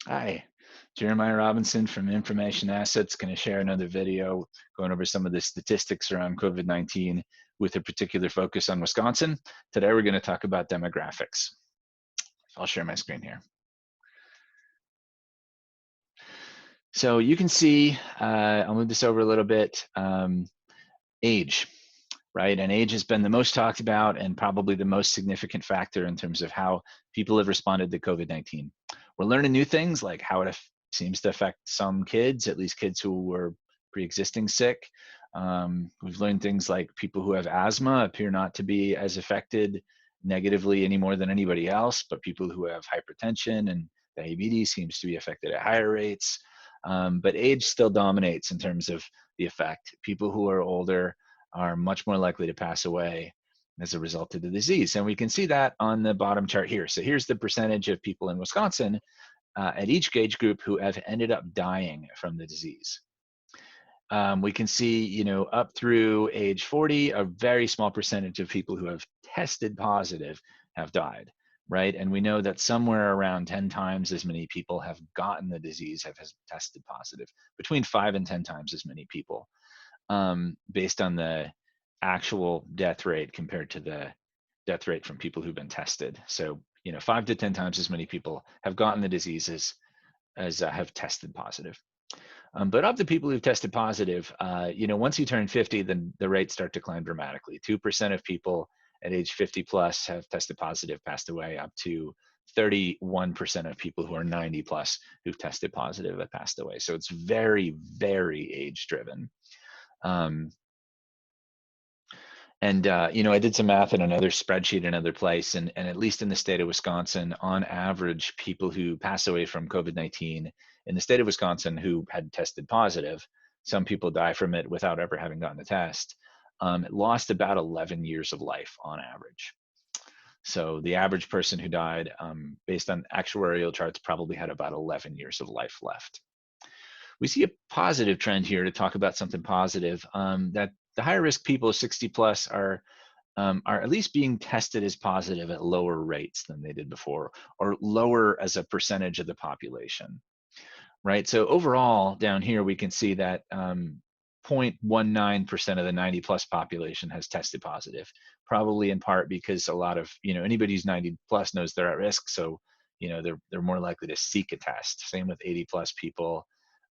Hi, Jeremiah Robinson from Information Assets, going to share another video going over some of the statistics around COVID-19 with a particular focus on Wisconsin. Today we're going to talk about demographics. I'll share my screen here. So you can see, I'll move this over a little bit, age, right? And age has been the most talked about and probably the most significant factor in terms of how people have responded to COVID-19. We're learning new things like how it seems to affect some kids, at least kids who were pre-existing sick. We've learned things like people who have asthma appear not to be as affected negatively any more than anybody else, but people who have hypertension and diabetes seems to be affected at higher rates. But age still dominates in terms of the effect. People who are older are much more likely to pass away as a result of the disease. And we can see that on the bottom chart here. So here's the percentage of people in Wisconsin at each age group who have ended up dying from the disease. We can see, up through age 40, a very small percentage of people who have tested positive have died, right? And we know that somewhere around 10 times as many people have gotten the disease, have tested positive, between 5 and 10 times as many people, based on the actual death rate compared to the death rate from people who've been tested. So, 5 to 10 times as many people have gotten the disease as have tested positive. But of the people who've tested positive, once you turn 50, then the rates start to climb dramatically. 2% of people at age 50 plus have tested positive, passed away, up to 31% of people who are 90 plus who've tested positive have passed away. So it's very, very age driven. I did some math in another spreadsheet, another place, and at least in the state of Wisconsin, on average, people who pass away from COVID-19 in the state of Wisconsin who had tested positive, some people die from it without ever having gotten the test, lost about 11 years of life on average. So the average person who died, based on actuarial charts, probably had about 11 years of life left. We see a positive trend here to talk about something positive, that the higher risk people 60 plus are at least being tested as positive at lower rates than they did before, or lower as a percentage of the population, right? So overall, down here, we can see that 0.19% of the 90 plus population has tested positive, probably in part because a lot of, anybody who's 90 plus knows they're at risk. So, they're more likely to seek a test. Same with 80 plus people.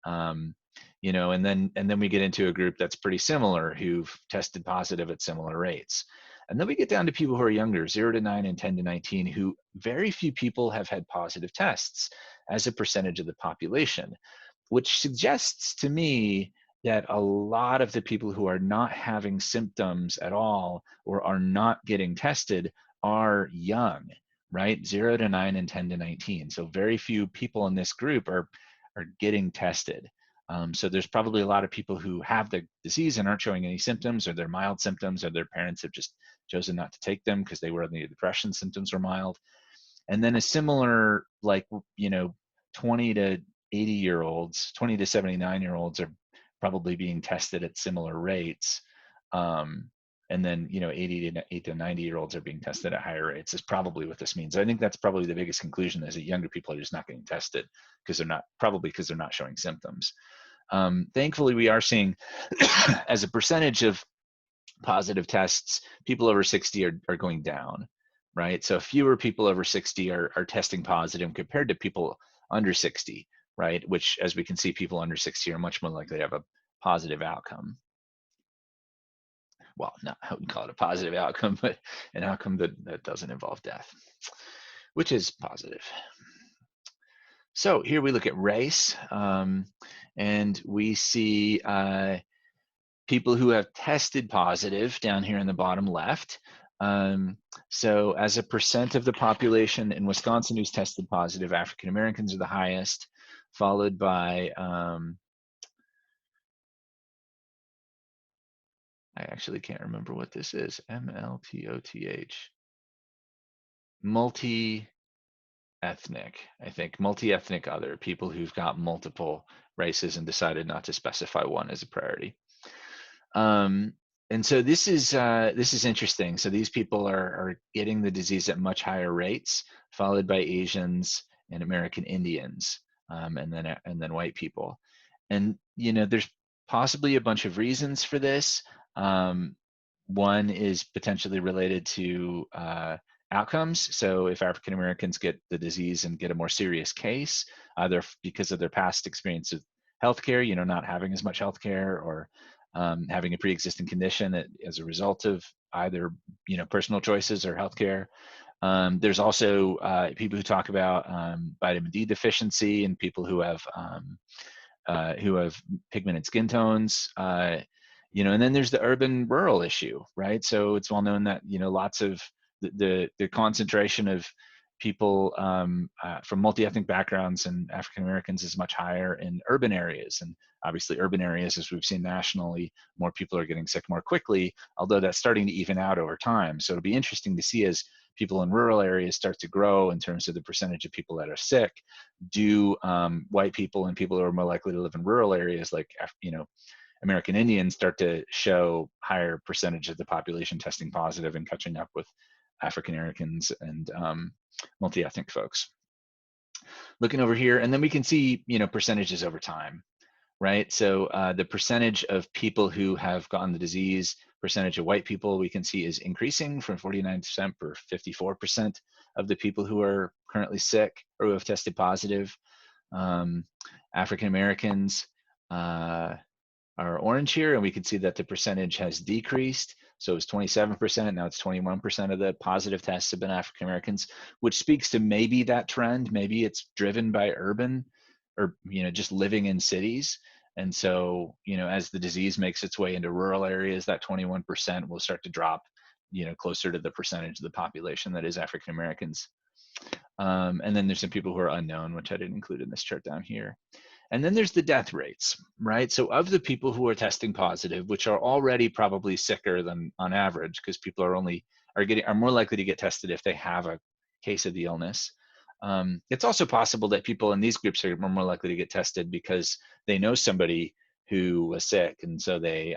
And then we get into a group that's pretty similar who've tested positive at similar rates. And then we get down to people who are younger, 0 to 9 and 10 to 19, who very few people have had positive tests as a percentage of the population, which suggests to me that a lot of the people who are not having symptoms at all or are not getting tested are young, right? 0 to 9 and 10 to 19. So very few people in this group are getting tested. So there's probably a lot of people who have the disease and aren't showing any symptoms, or they're mild symptoms, or their parents have just chosen not to take them because they were in the depression, symptoms were mild. And then a similar, 20 to 80-year-olds, 20 to 79-year-olds are probably being tested at similar rates. And then 80 to 90-year-olds are being tested at higher rates is probably what this means. I think that's probably the biggest conclusion, is that younger people are just not getting tested because they're not showing symptoms. Thankfully, we are seeing as a percentage of positive tests, people over 60 are going down, right? So fewer people over 60 are testing positive compared to people under 60, right? Which, as we can see, people under 60 are much more likely to have a positive outcome. Well, I wouldn't call it a positive outcome, but an outcome that doesn't involve death, which is positive. So here we look at race, and we see people who have tested positive down here in the bottom left. So as a percent of the population in Wisconsin who's tested positive, African Americans are the highest, followed by I actually can't remember what this is. MLTOTH. Multi-ethnic, I think. Multi-ethnic other, people who've got multiple races and decided not to specify one as a priority. And so this is interesting. So these people are getting the disease at much higher rates, followed by Asians and American Indians. and then white people. And there's possibly a bunch of reasons for this. One is potentially related to outcomes. So if African Americans get the disease and get a more serious case, either because of their past experience of healthcare, not having as much healthcare, or having a pre-existing condition as a result of either personal choices or healthcare. There's also people who talk about vitamin D deficiency and people who have pigmented skin tones. And then there's the urban-rural issue, right? So it's well known that lots of the concentration of people from multi-ethnic backgrounds and African Americans is much higher in urban areas. And obviously urban areas, as we've seen nationally, more people are getting sick more quickly, although that's starting to even out over time. So it'll be interesting to see as people in rural areas start to grow in terms of the percentage of people that are sick. Do white people and people who are more likely to live in rural areas like American Indians start to show higher percentage of the population testing positive and catching up with African Americans and multi-ethnic folks? Looking over here, and then we can see percentages over time, right? So the percentage of people who have gotten the disease, percentage of white people, we can see is increasing from 49% for 54% of the people who are currently sick or who have tested positive. African Americans are orange here, and we can see that the percentage has decreased. So it was 27%, now it's 21% of the positive tests have been African Americans, which speaks to maybe that trend. Maybe it's driven by urban or just living in cities. And so as the disease makes its way into rural areas, that 21% will start to drop closer to the percentage of the population that is African Americans. And then there's some people who are unknown, which I didn't include in this chart down here. And then there's the death rates, right? So of the people who are testing positive, which are already probably sicker than on average, because people are more likely to get tested if they have a case of the illness. It's also possible that people in these groups are more likely to get tested because they know somebody who was sick, and so they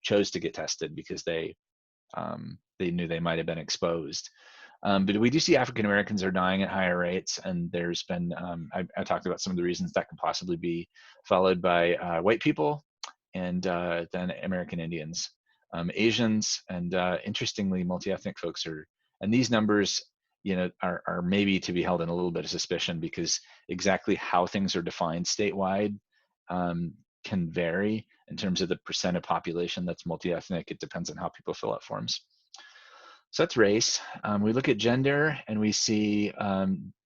chose to get tested because they knew they might have been exposed. But we do see African Americans are dying at higher rates, and there's been, I talked about some of the reasons that could possibly be, followed by white people, and then American Indians, Asians, and interestingly, multi-ethnic folks are, and these numbers, are maybe to be held in a little bit of suspicion because exactly how things are defined statewide can vary in terms of the percent of population that's multi-ethnic. It depends on how people fill out forms. So that's race. We look at gender and we see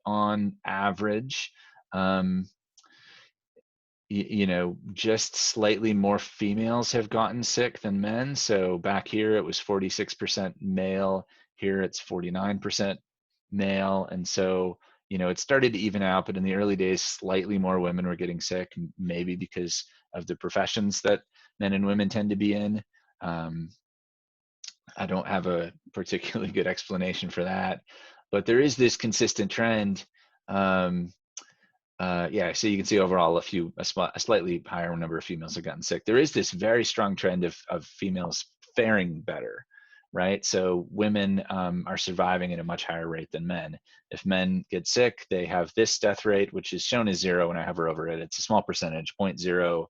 on average, just slightly more females have gotten sick than men. So back here it was 46% male, here it's 49% male. And so, it started to even out, but in the early days, slightly more women were getting sick, maybe because of the professions that men and women tend to be in. I don't have a particularly good explanation for that, but there is this consistent trend. Yeah, so you can see overall a slightly higher number of females have gotten sick. There is this very strong trend of females faring better, right? So women are surviving at a much higher rate than men. If men get sick, they have this death rate, which is shown as 0 when I hover over it. It's a small percentage, 0.0,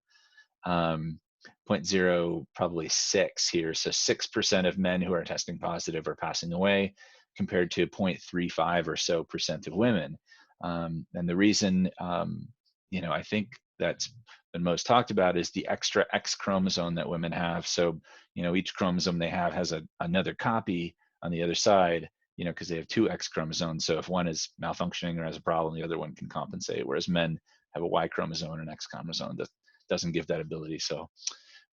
0.0 probably 6 here. So 6% of men who are testing positive are passing away, compared to 0.35 or so percent of women. And the reason, I think that's been most talked about is the extra X chromosome that women have. So, each chromosome they have has another copy on the other side, because they have 2 X chromosomes. So if one is malfunctioning or has a problem, the other one can compensate, whereas men have a Y chromosome and an X chromosome that doesn't give that ability. So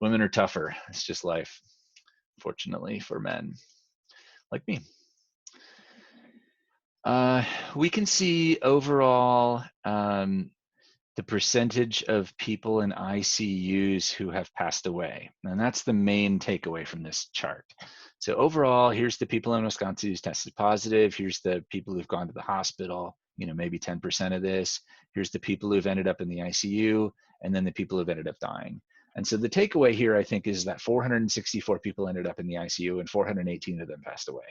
women are tougher. It's just life, fortunately, for men like me. We can see overall the percentage of people in ICUs who have passed away. And that's the main takeaway from this chart. So overall, here's the people in Wisconsin who's tested positive. Here's the people who've gone to the hospital, maybe 10% of this. Here's the people who've ended up in the ICU, and then the people who've ended up dying. And so the takeaway here, I think, is that 464 people ended up in the ICU and 418 of them passed away.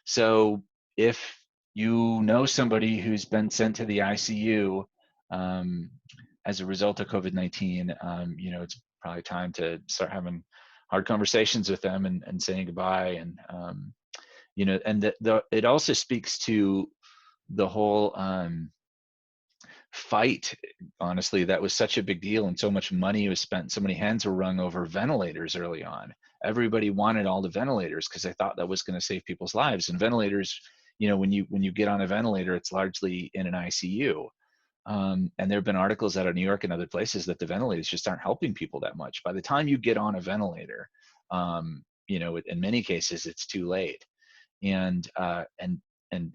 So if you know somebody who's been sent to the ICU, as a result of COVID-19, you know, it's probably time to start having hard conversations with them and saying goodbye. And you know, and it also speaks to the whole fight, honestly, that was such a big deal, and so much money was spent, so many hands were wrung over ventilators early on. Everybody wanted all the ventilators because they thought that was going to save people's lives. And ventilators, you know, when you get on a ventilator, it's largely in an ICU. And there have been articles out of New York and other places that the ventilators just aren't helping people that much. By the time you get on a ventilator, you know, in many cases, it's too late. And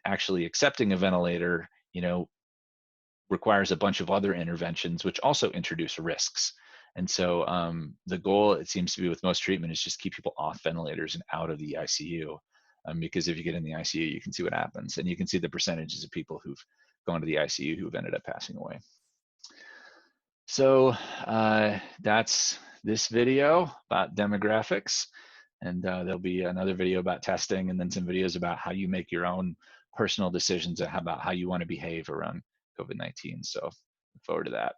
actually accepting a ventilator, you know, requires a bunch of other interventions, which also introduce risks. And so the goal, it seems to be with most treatment, is just keep people off ventilators and out of the ICU. Because if you get in the ICU, you can see what happens, and you can see the percentages of people who've gone to the ICU who've ended up passing away. So that's this video about demographics, and there'll be another video about testing, and then some videos about how you make your own personal decisions about how you want to behave around COVID-19. So look forward to that.